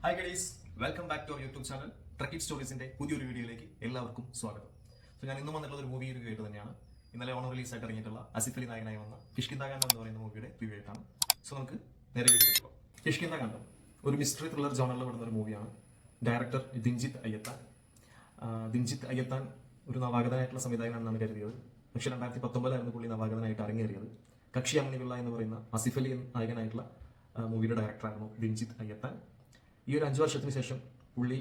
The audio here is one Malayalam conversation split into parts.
Hi guys, welcome back to our YouTube channel ട്രക്കിറ്റ് സ്റ്റോറീസിന്റെ പുതിയൊരു വീഡിയോയിലേക്ക് എല്ലാവർക്കും സ്വാഗതം. സോ ഞാൻ ഇന്നും വന്നിട്ടുള്ള ഒരു മൂവി റിവ്യൂ ആയിട്ട് തന്നെയാണ്. ഇന്നലെ ഓൺ റിലീസായിട്ട് ഇറങ്ങിയിട്ടുള്ള ആസിഫ് അലി നായകനായി വന്ന കിഷ്കിന്താകാന്ഡം എന്ന് പറയുന്ന മൂവിയുടെ റിവ്യൂ ആയിട്ടാണ്. സോ നമുക്ക് നേരെ വീഡിയോയിലേക്ക് പോകാം. കിഷ്കിന്താകാന്ഡം ഒരു മിസ്റ്ററി ത്രില്ലർ ജോണറിൽ വരുന്ന ഒരു മൂവിയാണ്. ഡയറക്ടർ ദിൻജിത്ത് അയ്യത്താൻ. ദിൻജിത്ത് അയ്യത്താൻ ഒരു നവാഗതനായിട്ടുള്ള സംവിധായകനാണെന്നാണ് കരുതിയത്. പക്ഷേ 2019 പുള്ളി നവാഗതനായിട്ട് അരങ്ങേറിയത്. കക്ഷി അമ്മിനിപിള്ള എന്ന് പറയുന്ന ആസിഫ് അലി നായകനായിട്ടുള്ള മൂവിയുടെ ഡയറക്ടറായിരുന്നു ദിൻജിത്ത് അയ്യത്താൻ. ഈ ഒരു 5 വർഷത്തിന് ശേഷം പുള്ളി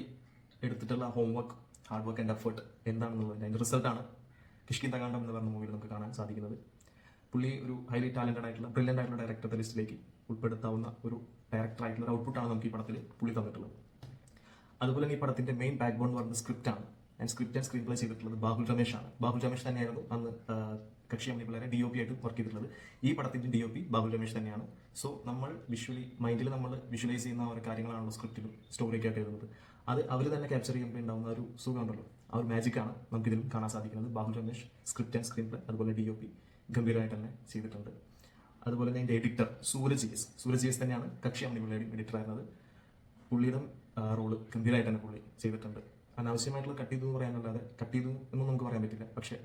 എടുത്തിട്ടുള്ള homework, hard work and effort എന്താണെന്നുള്ളത് അതിൻ്റെ റിസൾട്ടാണ് കിഷ്കിന്താകാന്ഡം എന്ന് പറഞ്ഞ മൂവിയിൽ നമുക്ക് കാണാൻ സാധിക്കുന്നത്. പുള്ളി ഒരു ഹൈലി ടാലന്റഡ് ആയിട്ടുള്ള ബ്രില്യൻ്റ് ആയിട്ടുള്ള ഡയറക്ടറുടെ ലിസ്റ്റിലേക്ക് ഉൾപ്പെടുത്താവുന്ന ഒരു ഡയറക്ടറായിട്ടുള്ള ഒരു ഔട്ട്പുട്ടാണ് നമുക്ക് ഈ പടത്തിൽ പുള്ളി തന്നിട്ടുള്ളത്. അതുപോലെ തന്നെ ഈ പടത്തിന്റെ മെയിൻ ബാക്ക് ബോൺ എന്ന് പറയുന്നത് സ്ക്രിപ്റ്റാണ്. സ്ക്രിപ്റ്റ് ആൻഡ് സ്ക്രീൻ പ്ലേ ചെയ്തിട്ടുള്ളത് ബാഹുൽ രമേശാണ്. ബാഹുൽ രമേശ് തന്നെയായിരുന്നു അന്ന് കക്ഷി അമ്മിനിപിള്ളയുടെ DOP ആയിട്ട് വർക്ക് ചെയ്തിട്ടുള്ളത്. ഈ പടത്തിന്റെ DOP ബാഹുൽ രമേശ് തന്നെയാണ്. സോ നമ്മൾ മൈൻഡിൽ നമ്മൾ വിഷ്വലൈസ് ചെയ്യുന്ന ഒരു കാര്യങ്ങളാണല്ലോ സ്ക്രിപ്റ്റിലും സ്റ്റോറിയൊക്കെ ആയിട്ട് എഴുതുന്നത്. അത് അവർ തന്നെ ക്യാപ്ചർ ചെയ്യുമ്പോൾ ഉണ്ടാകുന്ന ഒരു സുഖമുണ്ടല്ലോ, ആ ഒരു മാജിക്കാണ് നമുക്കിതിൽ കാണാൻ സാധിക്കുന്നത്. Bahul Ramesh script and screen play അതുപോലെ DOP ഗംഭീരമായിട്ട് തന്നെ ചെയ്തിട്ടുണ്ട്. അതുപോലെ തന്നെ എൻ്റെ എഡിറ്റർ സൂരജ് എസ് തന്നെയാണ് കക്ഷി അമ്മിനിപിള്ളയുടെ എഡിറ്റർ ആയിരുന്നത്. പുള്ളിയുടെ റോള് ഗംഭീരമായിട്ട് തന്നെ പുള്ളി ചെയ്തിട്ടുണ്ട്. അനാവശ്യമായിട്ടുള്ള കട്ട് ചെയ്തു എന്ന് പറയാനല്ലാതെ കട്ട് ചെയ്തു എന്നും നമുക്ക് പറയാൻ പറ്റില്ല. പക്ഷേ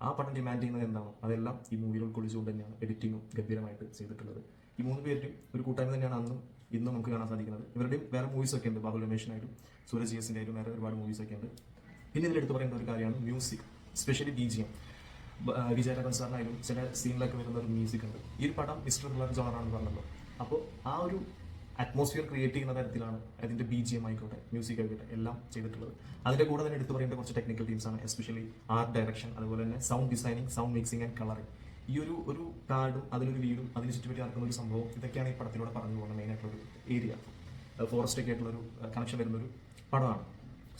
ആ പടം ഡിമാൻഡ് ചെയ്യുന്നത് എന്താണോ അതെല്ലാം ഈ മൂവിയിൽ ഉൾക്കൊള്ളിച്ചുകൊണ്ട് തന്നെയാണ് എഡിറ്റിങ്ങും ഗംഭീരമായിട്ട് ചെയ്തിട്ടുള്ളത്. ഈ 3 പേരുടെയും ഒരു കൂട്ടായ്മ തന്നെയാണ് അന്നും ഇന്നും നമുക്ക് കാണാൻ സാധിക്കുന്നത്. ഇവരുടെയും വേറെ മൂവീസൊക്കെ ഉണ്ട്. ബാഹുൽ രമേശിനായിട്ടും സൂരജ് എസിൻ്റെ ആയിട്ടും വേറെ ഒരുപാട് മൂവീസൊക്കെ ഉണ്ട്. പിന്നെ ഇതിലെടുത്ത് പറയേണ്ട ഒരു കാര്യമാണ് മ്യൂസിക്, സ്പെഷ്യലി BGM. വിജയരാഘവൻ സാറിനായാലും ചില സീനിലൊക്കെ വരുന്ന ഒരു മ്യൂസിക് ഉണ്ട്. ഈ ഒരു പടം മിസ്റ്റർ ത്രില്ലർ ജോണറാണെന്ന് പറഞ്ഞല്ലോ. അപ്പോൾ ആ ഒരു അറ്റ്മോസ്ഫിയർ ക്രിയേറ്റ് ചെയ്യുന്ന തരത്തിലാണ് അതിൻ്റെ BGM ആയിക്കോട്ടെ, മ്യൂസിക് ആയിക്കോട്ടെ എല്ലാം ചെയ്തിട്ടുള്ളത്. അതിൻ്റെ കൂടെ തന്നെ എടുത്തു പറയേണ്ട കുറച്ച് ടെക്നിക്കൽ ടീംസാണ്. എസ്പെഷ്യലി ആർട്ട് ഡയറക്ഷൻ, അതുപോലെ തന്നെ sound designing, sound mixing and colouring. ഈ ഒരു കാർഡും അതിലൊരു വീടും അതിന് ചുറ്റുപറ്റി നടക്കുന്ന ഒരു സംഭവം, ഇതൊക്കെയാണ് ഈ പടത്തിലൂടെ പറഞ്ഞു പോകുന്ന മെയിൻ ആയിട്ടുള്ളൊരു ഏരിയ. ഫോറസ്റ്റ് ഒക്കെ ആയിട്ടുള്ളൊരു കണക്ഷൻ വരുന്നൊരു പടമാണ്.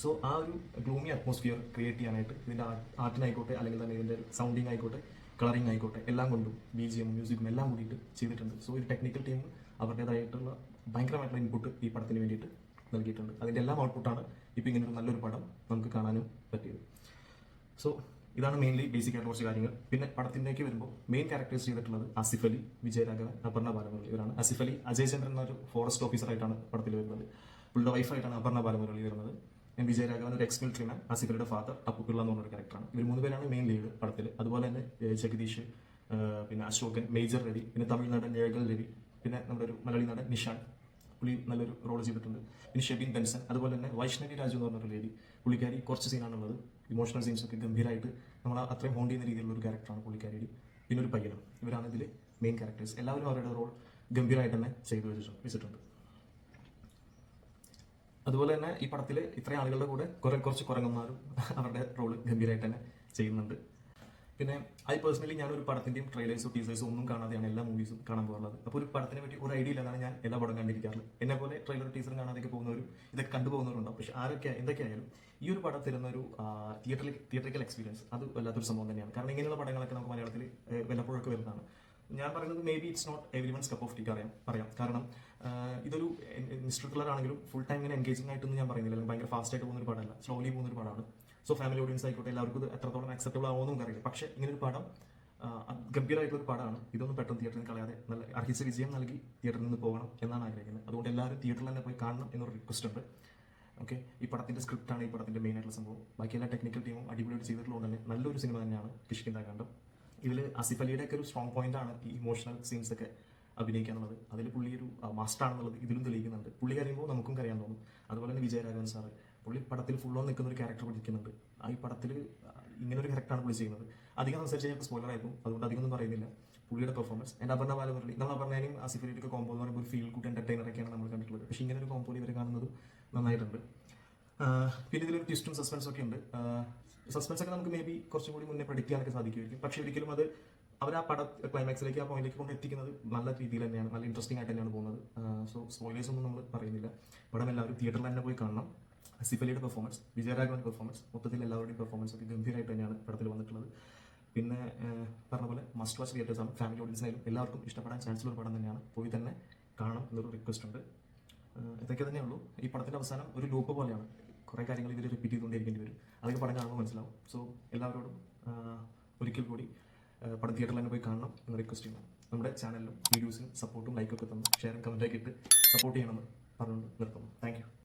സോ ആ ഒരു ഗ്ലൂമി അറ്റ്മോസ്ഫിയർ ക്രിയേറ്റ് ചെയ്യാനായിട്ട് ഇതിൻ്റെ ആർട്ടിനായിക്കോട്ടെ, അല്ലെങ്കിൽ തന്നെ ഇതിൻ്റെ സൗണ്ടിങ് ആയിക്കോട്ടെ, കളറിങ് ആയിക്കോട്ടെ, എല്ലാം കൊണ്ടും BGM മ്യൂസിക്കും എല്ലാം കൂടിയിട്ട് ചെയ്തിട്ടുണ്ട്. സോ ഒരു ടെക്നിക്കൽ ടീം അവരുടേതായിട്ടുള്ള ഭയങ്കരമായിട്ടുള്ള ഇൻപുട്ട് ഈ പടത്തിന് വേണ്ടിയിട്ട് നൽകിയിട്ടുണ്ട്. അതിൻ്റെ എല്ലാം ഔട്ട്പുട്ടാണ് ഇപ്പോൾ ഇങ്ങനെ ഒരു നല്ലൊരു പടം നമുക്ക് കാണാനും പറ്റിയത്. സോ ഇതാണ് മെയിൻലി ബേസിക് ആയിട്ട് കുറച്ച് കാര്യങ്ങൾ. പിന്നെ പടത്തിലേക്ക് വരുമ്പോൾ മെയിൻ ക്യാരക്ടേഴ്സ് ചെയ്തിട്ടുള്ളത് ആസിഫ് അലി, വിജയരാഘവൻ, അപർണ ബാലമുരളി ഇവരാണ്. ആസിഫ് അലി അജയ് ചന്ദ്രൻ എന്നൊരു ഫോറസ്റ്റ് ഓഫീസറായിട്ടാണ് പടത്തിൽ വരുന്നത്. പുള്ളിയുടെ വൈഫായിട്ടാണ് അപർണ ബാലമുരളി വരുന്നത്. വിജയരാഘവൻ ഒരു എക്സ് മിലിറ്ററി മാൻ, ആസിഫ് അലിയുടെ ഫാദർ അപ്പുപിള്ള എന്ന് പറഞ്ഞൊരു ക്യാരക്ടറാണ്. ഇവർ 3 പേരാണ് മെയിൻ ലീഡ് പടത്തിൽ. അതുപോലെ തന്നെ ജഗദീഷ്, പിന്നെ അശോകൻ, മേജർ രവി, പിന്നെ തമിഴ് നടൻ ഏഴൽ രവി, പിന്നെ നമ്മുടെ ഒരു മലയാളി നടൻ നിഷാൻ, പുള്ളി നല്ലൊരു റോൾ ചെയ്തിട്ടുണ്ട്. പിന്നെ ഷെബിൻ ബെൻസൺ, അതുപോലെ തന്നെ വൈഷ്ണവി രാജു എന്ന് പറഞ്ഞൊരു ലേഡി, പുള്ളിക്കാരി കുറച്ച് സീനാണുള്ളത്. ഇമോഷണൽ സീൻസൊക്കെ ഗംഭീരമായിട്ട് നമ്മൾ അത്രയും ഹോണ്ട് ചെയ്യുന്ന രീതിയിലുള്ള ഒരു ക്യാരക്ടറാണ് പുള്ളിക്കാരി. പിന്നെ ഒരു പയ്യനും. ഇവരാണ് ഇതിൽ മെയിൻ ക്യാരക്ടേഴ്സ്. എല്ലാവരും അവരുടെ റോൾ ഗംഭീരമായിട്ട് തന്നെ ചെയ്തു വെച്ചിട്ടുണ്ട്. അതുപോലെ തന്നെ ഈ പടത്തിൽ ഇത്രയും ആളുകളുടെ കൂടെ കുറച്ച് കുറങ്ങന്മാരും അവരുടെ റോള് ഗംഭീരമായിട്ട് തന്നെ ചെയ്യുന്നുണ്ട്. പിന്നെ പേഴ്സണലി ഞാനൊരു പടത്തിൻ്റെയും ട്രെയിലേഴ്സോ ടീസേഴ്സോ ഒന്നും കാണാതെയാണ് എല്ലാ മൂവീസും കാണാൻ പോകാറുള്ളത്. അപ്പോൾ ഒരു പടത്തിനെ പറ്റി ഒരു ഐഡിയ ഇല്ലാതാണ് ഞാൻ എല്ലാ പടം കണ്ടിരിക്കാറുള്ളത്. എന്നെ പോലെ ട്രെയിലർ ടീസറും കാണാതെയൊക്കെ പോകുന്നവരും ഇതൊക്കെ കണ്ടുപോകുന്നവരുണ്ടാവും. പക്ഷേ എന്തൊക്കെയായാലും ഈ ഒരു പടം തരുന്ന ഒരു തിയേറ്ററിക്കൽ എക്സ്പീരിയൻസ് അത് വല്ലാത്തൊരു സംഭവം തന്നെയാണ്. കാരണം ഇങ്ങനെയുള്ള പടങ്ങളൊക്കെ നമുക്ക് മലയാളത്തിൽ വല്ലപ്പോഴൊക്കെ വരുന്നതാണ്. ഞാൻ പറയുന്നത് maybe it's not every one's cup of tea പറയാം. കാരണം ഇതൊരു മിസ്റ്റർ ത്രില്ലർ ആണെങ്കിലും ഫുൾ ടൈം ഇങ്ങനെ എൻഗേജിംഗ് ആയിട്ടൊന്നും ഞാൻ പറയുന്നില്ല. അല്ലെങ്കിൽ ഭയങ്കര ഫാസ്റ്റ് ആയിട്ട് പോകുന്നൊരു പടമല്ല, സ്ലോലി പോകുന്നൊരു പടമാണ്. സോ ഫാമിലി ഓഡിയൻസ് ആയിക്കോട്ടെ എല്ലാവർക്കും ഇത് എത്രത്തോളം ആക്സെപ്റ്റബിൾ ആവുമെന്ന് നമുക്കറിയില്ല. പക്ഷേ ഇങ്ങനൊരു പടം ഗംഭീരമായിട്ടൊരു പടമാണ്. ഇതൊന്നും പെട്ടെന്ന് തിയേറ്ററിൽ നിന്ന് കളയാതെ നല്ല അർഹിച്ച വിജയം നൽകി തിയേറ്ററിൽ നിന്ന് പോകണം എന്നാണ് ആഗ്രഹിക്കുന്നത്. അതുകൊണ്ട് എല്ലാവരും തിയേറ്ററിൽ തന്നെ പോയി കാണണം എന്നൊരു റിക്വസ്റ്റ് ഉണ്ട്. ഓക്കെ, ഈ പടത്തിൻ്റെ സ്ക്രിപ്റ്റാണ് ഈ പടത്തിൻ്റെ മെയിൻ ആയിട്ടുള്ള സംഭവം. ബാക്കി എല്ലാ ടെക്നിക്കൽ ടീമും അടിപൊളിയായിട്ട് ചെയ്തിട്ടുള്ളതുകൊണ്ട് തന്നെ നല്ലൊരു സിനിമ തന്നെയാണ് കിഷ്കിന്താകാന്ഡം. ഇതിൽ ആസിഫ് അലിയുടെ ഒരു സ്ട്രോങ് പോയിന്റ് ആണ് ഈ ഇമോഷണൽ സീൻസ് ഒക്കെ അഭിനയിക്കാനുള്ളത്. അതിൽ പുള്ളി ഒരു മാസ്റ്റർ ആണെന്നുള്ളത് ഇതിലും തെളിയിക്കുന്നുണ്ട്. പുള്ളി കരയുമ്പോൾ നമുക്കും കരയാൻ തോന്നും. അതുപോലെ തന്നെ വിജയരാഘവൻ സാറ് പുള്ളി പടത്തിൽ ഫുൾ ഓൺ നിൽക്കുന്ന ഒരു ക്യാരക്ടർ പഠിക്കുന്നുണ്ട്. ഈ പടത്തിൽ ഇങ്ങനെ ഒരു ക്യാരക്ടറാണ് പുള്ളി ചെയ്യുന്നത്. അധികം സംസാരിച്ച് കഴിഞ്ഞാൽ സ്പോയിലർ ആയിരിക്കും, അതുകൊണ്ട് അധികം ഒന്നും പറയുന്നില്ല. പുള്ളിയുടെ പെർഫോമൻസ് എൻ്റെ അപർണ ബാലമുരളി, നമ്മൾ അപർണയും ആസിഫ് അലിയുടെ കോമ്പോ എന്ന് പറയുമ്പോൾ ഒരു ഫീൽ ഗുഡ് എന്റർടൈനറൊക്കെയാണ് നമ്മൾ കണ്ടിട്ടുള്ളത്. പക്ഷേ ഇങ്ങനെ ഒരു കോമ്പോയിൽ ഇവർ കാണുന്നത് നന്നായിട്ടുണ്ട്. പിന്നെ ഇതിലൊരു ട്വിസ്റ്റും സസ്പെൻസും ഒക്കെ ഉണ്ട്. സസ്പെൻസ് ഒക്കെ നമുക്ക് മേ ബി കുറച്ചും കൂടി മുന്നേ പ്രഡിക്റ്റ് ചെയ്യാനൊക്കെ സാധിക്കുമായിരിക്കും. പക്ഷേ ഒരിക്കലും അത് അവർ ആ പട ക്ലൈമാക്സിലേക്ക് ആ പോയിന്റിലേക്ക് കൊണ്ട് എത്തിക്കുന്നത് നല്ല രീതിയിൽ തന്നെയാണ്, നല്ല ഇൻട്രസ്റ്റിംഗ് ആയിട്ട് തന്നെയാണ് പോകുന്നത്. സോ സ്പോയിലേഴ്സ് ഒന്നും നമ്മൾ പറയുന്നില്ല. പടം എല്ലാവരും തിയേറ്ററിൽ തന്നെ പോയി കാണണം. ആസിഫ് അലിയുടെ പെർഫോമൻസ്, വിജയരാഘവൻ്റെ പെർഫോമൻസ്, മൊത്തത്തിൽ എല്ലാവരുടെയും പെർഫോമൻസ് ഒക്കെ ഗംഭീരമായിട്ട് തന്നെയാണ് പടത്തിൽ വന്നിട്ടുള്ളത്. പിന്നെ പറഞ്ഞ പോലെ മസ്റ്റ് വാച്ച് തിയേറ്റേഴ്സാണ്. ഫാമിലി ഓഡിയൻസിനായാലും എല്ലാവർക്കും ഇഷ്ടപ്പെടാൻ ചാൻസുള്ള ഒരു പടം തന്നെയാണ്. പോയി തന്നെ കാണണം എന്നൊരു റിക്വസ്റ്റ് ഉണ്ട്. ഇതൊക്കെ തന്നെയുള്ളൂ. ഈ പടത്തിൻ്റെ അവസാനം ഒരു ലൂപ്പ് പോലെയാണ്. കുറേ കാര്യങ്ങൾ ഇതിൽ റിപ്പീറ്റ് ചെയ്തുകൊണ്ടിരിക്കേണ്ടി വരും. അതൊക്കെ പടം കാണുമ്പോൾ മനസ്സിലാവും. സോ എല്ലാവരോടും ഒരിക്കൽ കൂടി പടം തിയേറ്ററിൽ തന്നെ പോയി കാണണം എന്ന് റിക്വസ്റ്റ് ചെയ്യുന്നു. നമ്മുടെ ചാനലിലും വീഡിയോസിനും സപ്പോർട്ടും ലൈക്കൊക്കെ തന്നു ഷെയറും കമൻറ്റൊക്കെ ഇട്ട് സപ്പോർട്ട് ചെയ്യണമെന്ന് പറഞ്ഞുകൊണ്ട് നിർത്തുന്നു. Thank you.